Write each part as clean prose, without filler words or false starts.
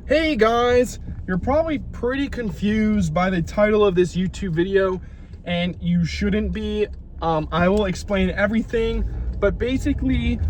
Hey guys, you're probably pretty confused by the title of this YouTube video, and you shouldn't be. I will explain everything, but basically,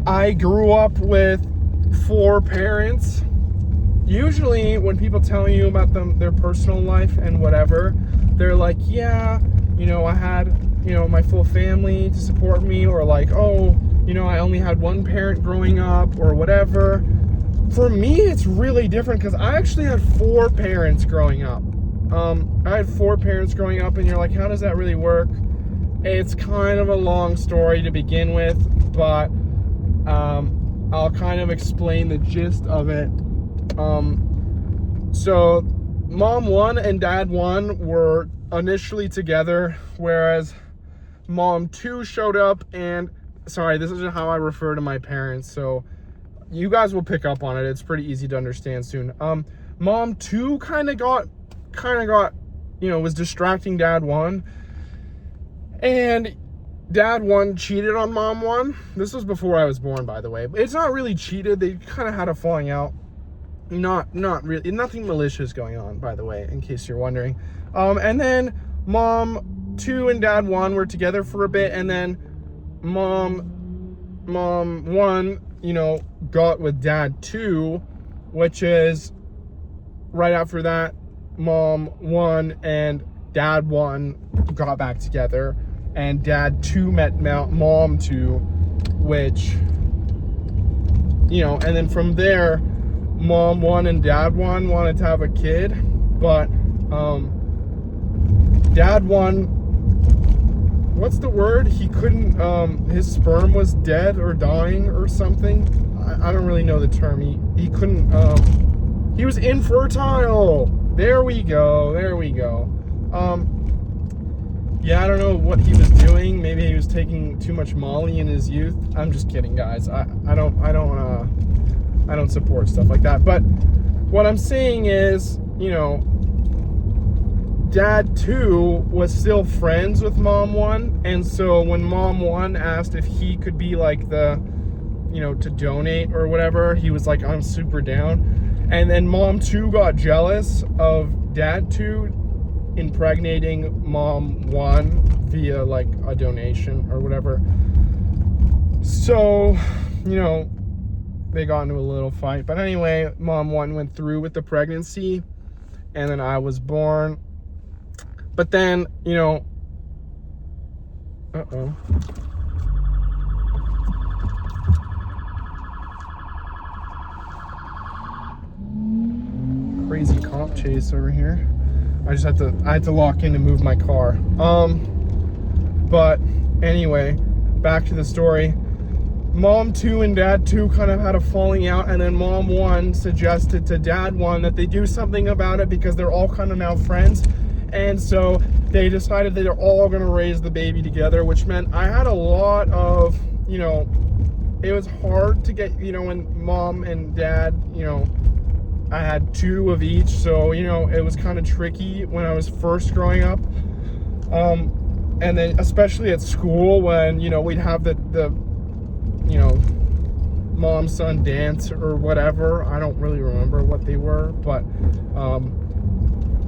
I grew up with 4 parents. Usually, when people tell you about their personal life and whatever, they're like, yeah, I had, my full family to support me, or like, oh, I only had one parent growing up, or whatever. For me, it's really different because I actually had 4 parents growing up. I had 4 parents growing up, and you're like, how does that really work? It's kind of a long story to begin with, but I'll kind of explain the gist of it. So mom 1 and dad 1 were initially together, whereas mom 2 showed up, and sorry, this isn't how I refer to my parents, so you guys will pick up on it. It's pretty easy to understand soon. Mom 2 kind of got, was distracting dad 1, and dad 1 cheated on mom 1. This was before I was born, by the way. It's not really cheated. They kind of had a falling out. Not really, nothing malicious going on, by the way, in case you're wondering. And then mom 2 and dad 1 were together for a bit, and then mom 1, got with dad 2, which is right after that, mom 1 and dad 1 got back together, and dad 2 met mom 2, which, and then from there, mom 1 and dad 1 wanted to have a kid, but dad 1, what's the word? He couldn't, his sperm was dead or dying or something. I don't really know the term. He couldn't, he was infertile. There we go. Yeah, I don't know what he was doing. Maybe he was taking too much Molly in his youth. I'm just kidding, guys. I don't support stuff like that. But what I'm saying is, dad 2 was still friends with mom 1, and so when mom 1 asked if he could be like the, to donate or whatever, he was like, I'm super down. And then mom 2 got jealous of dad 2 impregnating mom 1 via like a donation or whatever. So, they got into a little fight. But anyway, mom 1 went through with the pregnancy, and then I was born. But then, crazy cop chase over here. I had to lock in to move my car. But anyway, back to the story. Mom 2 and dad 2 kind of had a falling out, and then mom 1 suggested to dad 1 that they do something about it because they're all kind of now friends. And so they decided that they're all going to raise the baby together, which meant I had a lot of, it was hard to get, when mom and dad, I had 2 of each. So, it was kind of tricky when I was first growing up. And then especially at school when, we'd have the mom son dance or whatever. I don't really remember what they were, but,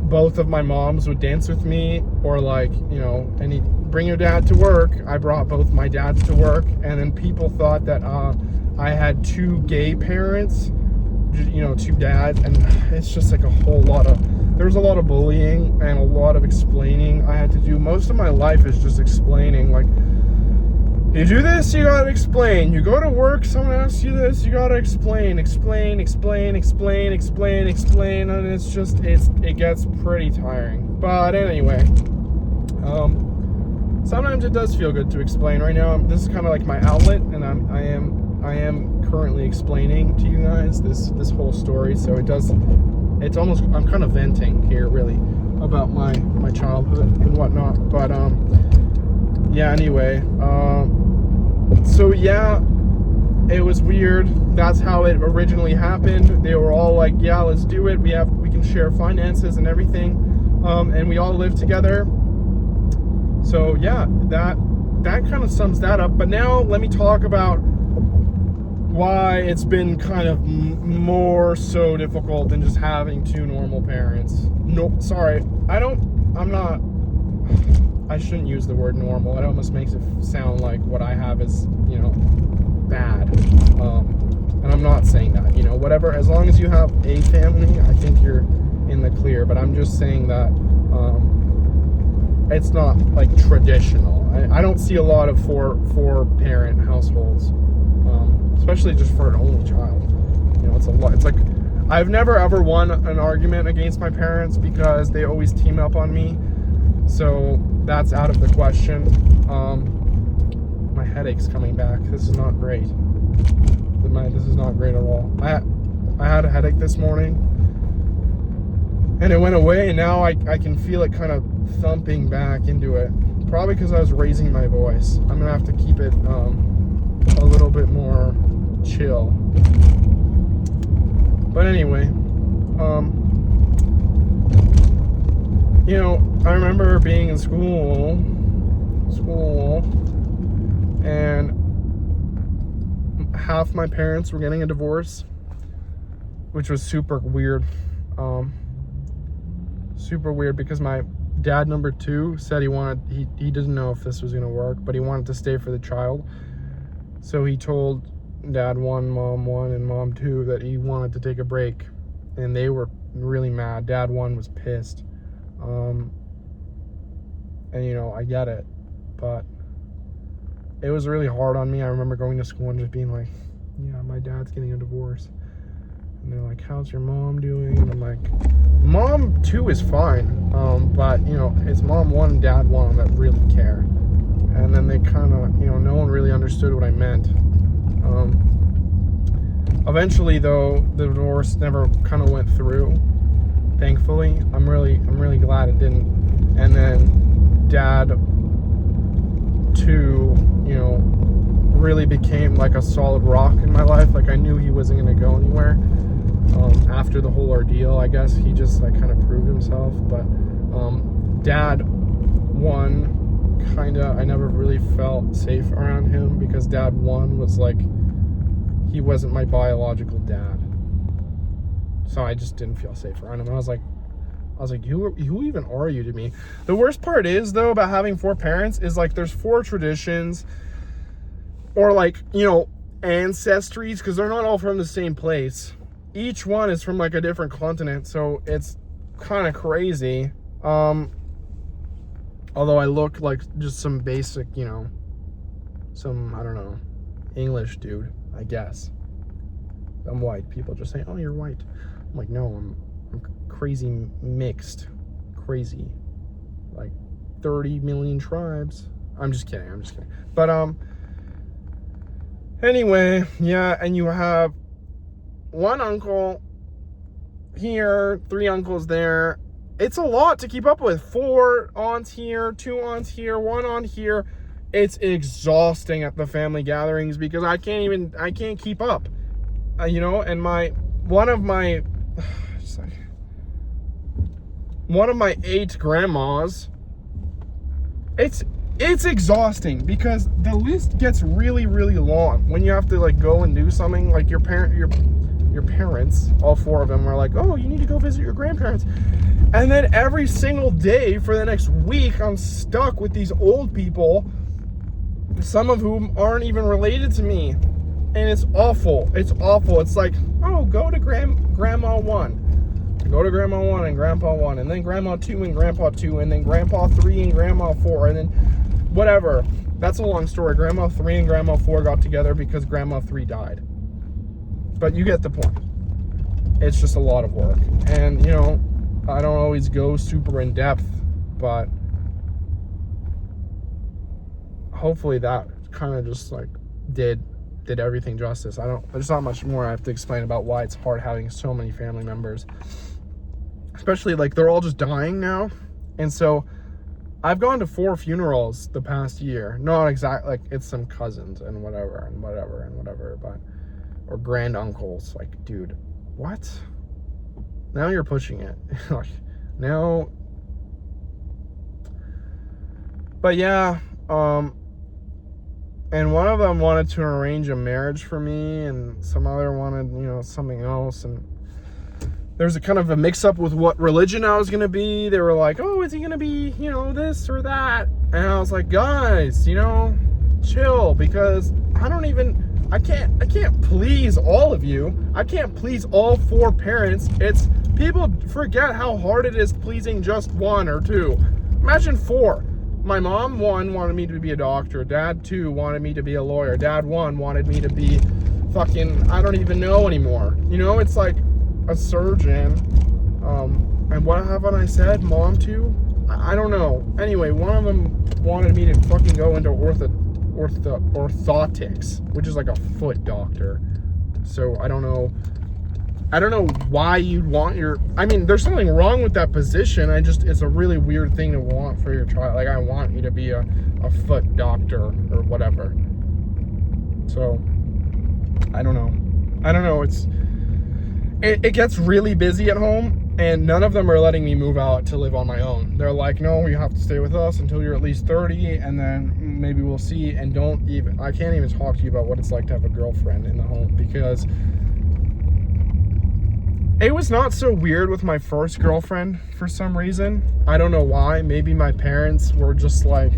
both of my moms would dance with me, or like, bring your dad to work. I brought both my dads to work, and then people thought that I had 2 gay parents, 2 dads, and it's just like there was a lot of bullying and a lot of explaining I had to do. Most of my life is just explaining, like, you do this, you gotta explain. You go to work, someone asks you this, you gotta explain, and it gets pretty tiring. But anyway, sometimes it does feel good to explain. Right now, this is kind of like my outlet, and I am currently explaining to you guys this whole story. So it's almost, I'm kind of venting here, really, about my childhood and whatnot. But yeah. Anyway. So yeah, it was weird. That's how it originally happened. They were all like, yeah, let's do it. We can share finances and everything. And we all live together. So yeah, that kind of sums that up. But now let me talk about why it's been kind of more so difficult than just having two normal parents. No, sorry, I shouldn't use the word normal. It almost makes it sound like what I have is, bad. And I'm not saying that, whatever, as long as you have a family, I think you're in the clear. But I'm just saying that it's not like traditional. I don't see a lot of four parent households, especially just for an only child. It's a lot. It's like I've never ever won an argument against my parents because they always team up on me. So that's out of the question. My headache's coming back. This is not great. This is not great at all. I had a headache this morning, and it went away, and now I can feel it kind of thumping back into it. Probably because I was raising my voice. I'm gonna have to keep it a little bit more chill. But anyway, I remember being in school, and half my parents were getting a divorce, which was super weird. Super weird because my dad, number 2, said he didn't know if this was going to work, but he wanted to stay for the child. So he told dad 1, mom 1, and mom 2 that he wanted to take a break, and they were really mad. Dad 1 was pissed. And I get it, but it was really hard on me. I remember going to school and just being like, yeah, my dad's getting a divorce. And they're like, how's your mom doing? And I'm like, mom 2 is fine. But it's mom 1 and dad 1 that really care. And then they kind of, no one really understood what I meant. Eventually though, the divorce never kind of went through. Thankfully, I'm really glad it didn't. And then dad 2, really became like a solid rock in my life. Like I knew he wasn't going to go anywhere. After the whole ordeal, I guess he just like kind of proved himself. But dad 1, kind of, I never really felt safe around him because dad 1 was like, he wasn't my biological dad. So I just didn't feel safe around him. I was like, who even are you to me? The worst part is though about having 4 parents is like there's 4 traditions, or like, ancestries, because they're not all from the same place. Each one is from like a different continent, so it's kind of crazy. Although I look like just some basic, some, I don't know, English dude, I guess. I'm white. People just say, oh, you're white. I'm like, no, I'm crazy mixed. Crazy. Like 30 million tribes. I'm just kidding. But, anyway, yeah, and you have 1 uncle here, 3 uncles there. It's a lot to keep up with. 4 aunts here, 2 aunts here, 1 aunt here. It's exhausting at the family gatherings because I can't keep up. And one of my 8 grandmas, it's exhausting because the list gets really, really long when you have to like go and do something. Like your parents, all 4 of them, were like, oh, you need to go visit your grandparents. And then every single day for the next week, I'm stuck with these old people, some of whom aren't even related to me. And it's awful. It's like, oh, go to grandma 1. Go to grandma 1 and grandpa 1, and then grandma 2 and grandpa 2, and then grandpa 3 and grandma 4, and then whatever. That's a long story. Grandma 3 and grandma 4 got together because grandma 3 died. But you get the point. It's just a lot of work. And, I don't always go super in depth, but hopefully that kind of just like did everything justice. There's not much more I have to explain about why it's hard having so many family members. Especially like they're all just dying now. And so I've gone to 4 funerals the past year. Not exactly, like it's some cousins and whatever, but, or grand uncles. Like, dude, what? Now you're pushing it. Like, now. But yeah, And one of them wanted to arrange a marriage for me, and some other wanted, something else. And there's a kind of a mix-up with what religion I was going to be. They were like, oh, is he going to be, this or that? And I was like, guys, chill, because I can't please all of you. I can't please all 4 parents. People forget how hard it is pleasing just 1 or 2. Imagine 4. My mom, 1, wanted me to be a doctor. Dad, 2, wanted me to be a lawyer. Dad, 1, wanted me to be fucking, I don't even know anymore. It's like a surgeon. And what haven't I said? Mom, 2? I don't know. Anyway, one of them wanted me to fucking go into orthotics, which is like a foot doctor. So I don't know why you'd want there's something wrong with that position. It's a really weird thing to want for your child. Like, I want you to be a foot doctor or whatever. So I don't know. It gets really busy at home, and none of them are letting me move out to live on my own. They're like, no, you have to stay with us until you're at least 30, and then maybe we'll see. And I can't even talk to you about what it's like to have a girlfriend in the home, because it was not so weird with my first girlfriend for some reason. I don't know why. Maybe my parents were just like,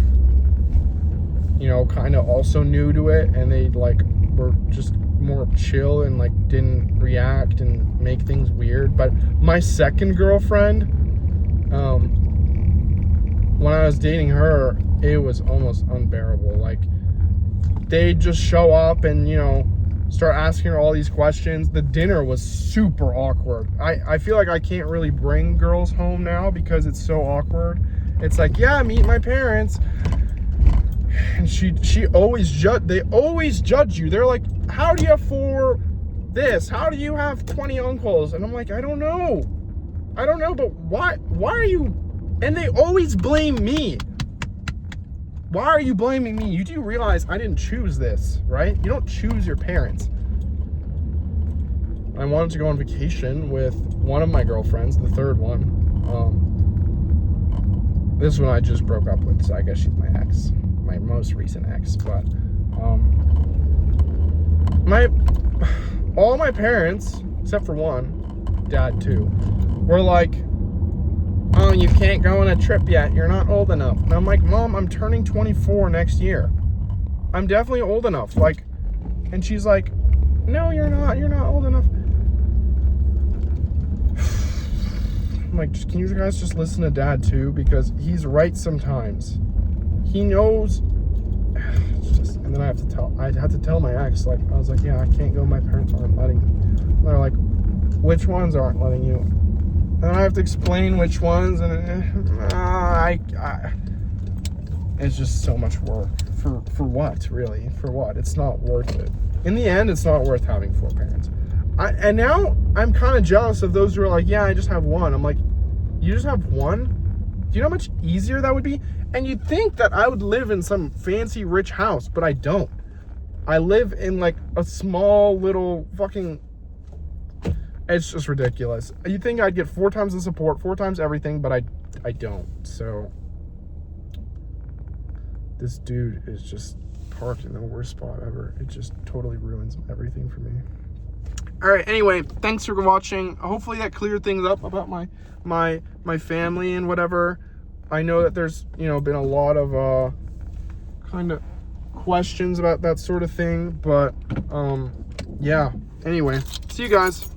kind of also new to it, and they like were just more chill and like didn't react and make things weird. But my second girlfriend, when I was dating her, it was almost unbearable. Like, they'd just show up and start asking her all these questions. The dinner was super awkward. I feel like I can't really bring girls home now because it's so awkward. It's like, yeah, meet my parents. And they always judge you. They're like, how do you have 4 this? How do you have 20 uncles? And I'm like, I don't know, but why are you? And they always blame me. Why are you blaming me? You do realize I didn't choose this, right? You don't choose your parents. I wanted to go on vacation with one of my girlfriends, the third one. This one I just broke up with, so I guess she's my ex. My most recent ex. But all my parents, except for one, Dad too, were like, oh, you can't go on a trip yet. You're not old enough. And I'm like, Mom, I'm turning 24 next year. I'm definitely old enough. Like, and she's like, no, you're not. You're not old enough. I'm like, can you guys just listen to Dad too? Because he's right sometimes. He knows. And then I had to tell my ex, like, I was like, yeah, I can't go. My parents aren't letting me. And they're like, which ones aren't letting you? And I have to explain which ones, and it's just so much work. For what, really? For what? It's not worth it. In the end, it's not worth having 4 parents. And now I'm kind of jealous of those who are like, yeah, I just have 1. I'm like, you just have 1? Do you know how much easier that would be? And you'd think that I would live in some fancy rich house, but I don't. I live in like a small little fucking... It's just ridiculous. You'd think I'd get 4 times the support, 4 times everything, but I don't. So this dude is just parked in the worst spot ever. It just totally ruins everything for me. All right, anyway, thanks for watching. Hopefully that cleared things up about my family and whatever. I know that there's, been a lot of kind of questions about that sort of thing, but yeah. Anyway, see you guys.